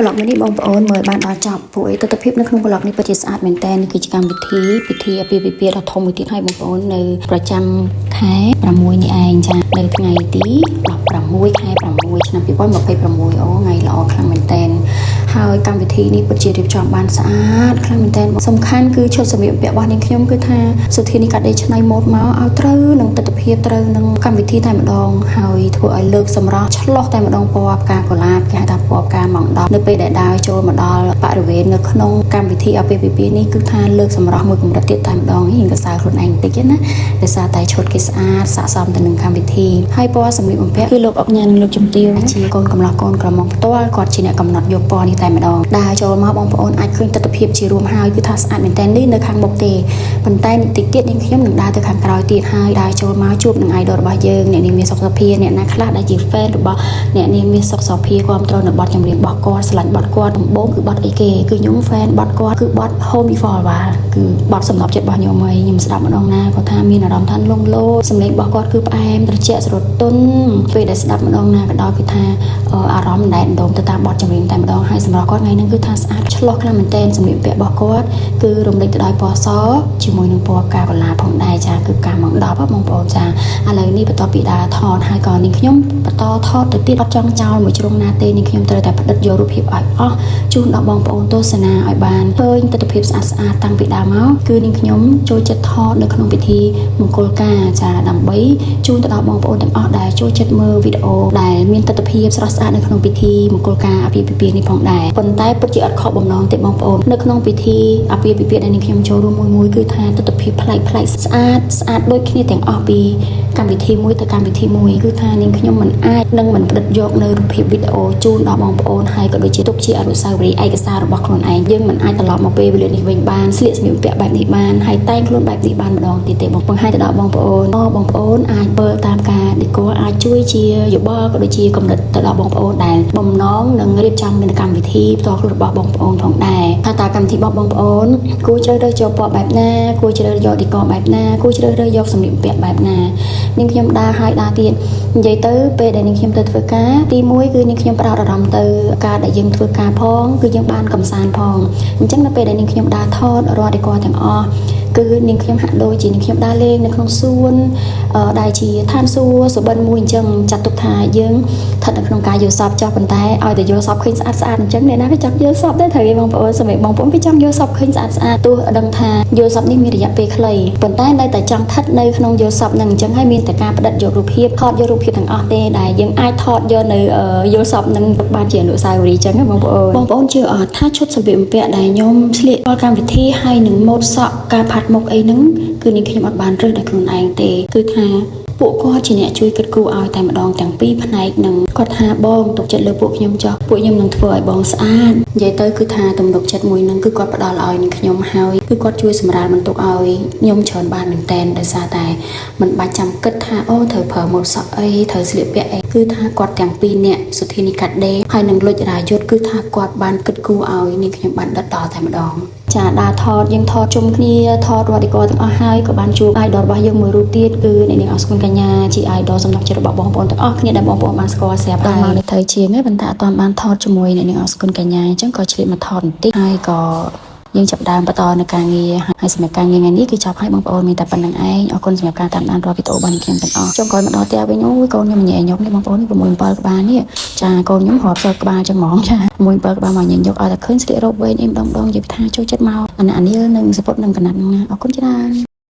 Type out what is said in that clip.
ប្លុកនេះបងប្អូនមើលបានដល់ចប់ពួកឯទស្សនភាពនៅក្នុងប្លុកនេះពិតជាស្អាតមែនតើនេះគឺជាកម្មវិធីអាពាហ៍ពិពាហ៍ដ៏ធំមួយទៀតហើយបងប្អូននៅប្រចាំខែ6នេះឯងចានៅថ្ងៃទី16ខែ6ឆ្នាំ2026អូថ្ងៃល្អខ្លាំងមែនតើហើយកម្មវិធីនេះពិតជារៀបចំបានស្អាតខ្លាំងមែនតើសំខាន់គឺឈុតសម្លៀកបំពាក់របស់នាងខ្ញុំគឺថាសុធានីកាត់ដេរឆ្នៃម៉ូដមកឲ្យត្រូវនឹងទស្សនភាពត្រូវនឹងកម្មវិធីតែម្ដងហើយធ្វើឲ្យលើកសម្រស់ឆ្លោះតែម្ដងពណ៌ផ្កាកុលាបគេហៅថាពណ៌ផ្កាម៉ងដនៅពេលដែលដើរចូលមកដល់បរិវេណនៅក្នុងកម្មវិធីអាពាហ៍ពិពាហ៍នេះគឺថាលើកសម្រស់មួយកម្រិតទៀតតែម្ដងហ៊ានកសើខ្លួនឯងបន្តិចណាដោយសារតែឈុតគេស្អាតស័ក្តិសមទៅនឹងកម្មវិធីហើយពណ៌សម្លៀកបំពាក់គឺលោកអុកញ៉ានិងលោកជំទាវជាកូនកំឡោះកូនក្រមុំផ្ទាល់គាត់ជាអ្នកកំណត់យកពណ៌នេះតែម្ដងដើរចូលមកបងប្អូនអាចឃើញទស្សនវិជ្ជាជារួមហើយគឺថាស្អាតមែនតើនេះនៅខាងមុខទេប៉ុន្តែបន្តិចទៀតនាងខ្ញុំនឹងដើរទៅខាងក្រោយទៀតហើយដើរចូលមកជួបនឹង idol របស់យើងអ្នកនាងមានសុខសុភាអ្នកណាខ្លះដែលជា fan របស់អ្នកនាងមានសុខសុភាគ្រប់គ្រងនៅបទចម្រៀងរបស់គាត់ឆ្លាញ់បទគាត់ដំបូងគឺបទអីគេគឺខ្ញុំ fan បទគាត់គឺបទ Home Before Wall គឺបទសំណប់ចិត្តរបស់ខ្ញុំហើយខ្ញុំស្ដាប់ម្ដងណាគាត់ថាមានអារម្មណ៍ថាលងលោសម្លេងរបស់គាត់គឺផ្អែមត្រជាក់ស្រទន់ពេលដែលស្ដាប់ម្ដងណាក៏ដោយគឺថាអារម្មណ៍ដែលដងទៅតាមបទចម្រៀងតែម្ដងហើយសម្រាប់គាត់ថ្ងៃហ្នឹងគឺថាស្អាតឆ្លោះខ្លាំងមែនទែនសម្លៀកបំពាក់របស់គាត់គឺរំលេចទៅដោយពណ៌សជាមួយនឹងពណ៌ផ្កាកុលាបផងដែរចាគឺការមក10បងប្អូនចាឥឡូវនេះបន្ទាប់ពីដើរថតហើយក៏នាងខ្ញុំបន្តថតទៅទៀតអត់ចង់ចោលមួយជ្រុងណាទេនាងខ្ញុំត្រូវតែផ្ដិតយករូបភាពឲ្យអស់ជូនដល់បងប្អូនទស្សនាឲ្យបានឃើញទស្សនវិជ្ជាស្អាតតាំងពីដើមមកគឺនាងខ្ញុំចូលចិត្តថតនៅក្នុងពិធីមង្គលការចាដើម្បីជូនទៅដល់បងប្អូនទាំងអស់ដែលចូលចិត្តមើលវីដេអូដែលមានទស្សនវិជ្ជាស្រស់ស្អាតនៅក្នុងពិធីមង្គលការអាពាហ៍ពិពាហ៍នេះផងដែរប៉ុន្តែពិតជាអត់ខកបំណងទេបងប្អូននៅក្នុងពិធីអាពាហ៍ពិពាហ៍ដែលនាងខ្ញុំចូលរួមមួយគឺថាទស្សនវិជ្ជាប្លែកស្អាតដូចគ្នាទាំងអស់ពីកម្មវិធីមួយទៅកម្មវិធីមួយគឺថានាងខ្ញុំមិនអាចនឹងមិនផ្ដិតយកនៅរូបភាពវីដេអូជូនដល់បងប្អូនហើយក៏ដូចជាទុកជាអនុស្សាវរីយ៍ឯកសាររបស់ខ្លួនឯងយើងមិនអាចត្រឡប់មកពេលវេលានេះវិញបានស្លៀកសម្លៀកបំពាក់បែបនេះបានហើយតែងខ្លួនបែបនេះបានម្ដងទៀតទេបងបង្ហាញទៅដល់បងប្អូនបងប្អូនអាចមើលតាមការឌីកូអាចជួយជាយោបល់ក៏ដូចជាកំណត់ទៅដល់បងប្អូនដែលបំណងនឹងរៀបចំកម្មវិធីផ្ទាល់ខ្លួនរបស់បងប្អូនផងដែរថាតើកម្មវិធីរបស់បងប្អូនគួរជ្រើសរើសយកពណ៌បែបណាគួរជ្រើសរើសយកឌីកូបែបណាគួរជ្រើសរើសយកសម្លៀកបំពាក់បែបណានាងខ្ញុំដើរហើយដើរទៀតនិយាយទៅពេលដែលនាងខ្ញុំទៅធ្វើការទី1គឺនាងខ្ញុំផ្ដោតអារម្មណ៍ទៅការដែលយើងធ្វើការផងគឺយើងបានកំសាន្តផងអញ្ចឹងនៅពេលដែលនាងខ្ញុំដើរថតរាល់ឌីកូទាំងអស់គឺនាងខ្ញុំហាក់ដូចជានាងខ្ញុំដើរលេងនៅក្នុងសួនដែលជាឋានសួគ៌សុបិនមួយអញ្ចឹងចាត់ទុកថាយើងស្ថិតនៅក្នុងការយល់សប្តិចុះប៉ុន្តែឲ្យតែយល់សប្តិឃើញស្អាតអញ្ចឹងអ្នកណាក៏ចង់យល់សប្តិដែរត្រូវទេបងប្អូនសម្រាប់បងប្អូនគេចង់យល់សប្តិឃើញស្អាតទោះដឹងថាយល់សប្តិនេះមានរយៈពេលខ្លីប៉ុន្តែនៅតែចង់ស្ថិតនៅក្នុងយល់សប្តិហ្នឹងអញ្ចឹងហើយមានតែការផ្ដិតយករូបភាពថតយករូបភាពទាំងអស់ទេដែលយើងអាចថតយកនៅយល់សប្តិហ្នឹងទុកបានជាអនុស្សាវរីយ៍អញ្ចឹងបងប្អូនជឿអត់ថាឈុតសម្លៀកបំពាក់ដែលខ្ញុំស្លៀកដល់កម្មវិធីហើយនឹងម៉ូដសក់ការផាត់មុខអីហ្នឹងគឺនាងខ្ញុំអត់បានរើសដោយខ្លួនឯងទេគឺថាពួកគាត់ជាអ្នកជួយគិតគូរឲ្យតែម្ដងទាំងពីរផ្នែកនឹងគាត់ថាបងទុកចិត្តលើពួកខ្ញុំចុះពួកខ្ញុំនឹងធ្វើឲ្យបងស្អាតនិយាយទៅគឺថាទំនុកចិត្តមួយនឹងគឺគាត់ផ្ដល់ឲ្យនឹងខ្ញុំហើយគឺគាត់ជួយសម្រាលបន្ទុកឲ្យខ្ញុំច្រើនបានមែនតែនដោយសារតែមិនបាច់ចាំគិតថាអូត្រូវប្រើម៉ូដសក់អីត្រូវស្លៀកពាក់អីគឺថាគាត់ទាំងពីរអ្នកសុធានីកាត់ដេរហើយនឹងលុចរាយុទ្ធគឺថាគាត់បានគិតគូរឲ្យនាងខ្ញុំបានដិតដល់តែម្ដងចាដើរថតយើងថតជុំគ្នាថតរាល់ឌីកូទាំងអស់ហើយក៏បានជួប idol របស់យើងមួយរូបទៀតគឺអ្នកនាងអស្គុនកញ្ញាជា idol សំណប់ចិត្តរបស់បងប្អូនទាំងអស់គ្នាដែលបងប្អូនបានស្គាល់ស្រាប់ហើយមកទៅជាងហ្នឹងប៉ុន្តែអត់ទាន់បានថតជាមួយអ្នកនាងអស្គុនកញ្ញាអញ្ចឹងក៏ឆ្លៀតមកថតបន្តិចហើយក៏យើងចាប់ដើមបន្តនៅការងារហើយសម្រាប់ការងារថ្ងៃនេះគឺចប់ហើយបងប្អូនមានតែប៉ុណ្្នឹងឯងអរគុណសម្រាប់ការតាមដានរាល់វីដេអូរបស់ខ្ញុំទាំងអស់ចុងក្រោយមកដល់ផ្ទះវិញអូយកូនខ្ញុំញ៉ែញប់នេះបងប្អូននេះ6 7ក្បាលនេះចាកូនខ្ញុំរាប់សិបក្បាលចឹងហ្មងចា6 7ក្បាលមកញ៉ែញប់ឲ្យតែឃើញស្លៀករ៉ូបវែងអីម្ដងនិយាយថាចូលចិត្តមកអានេះនិងសពុតនឹងកណាត់ហ្នឹងណាអរគុណច្រើន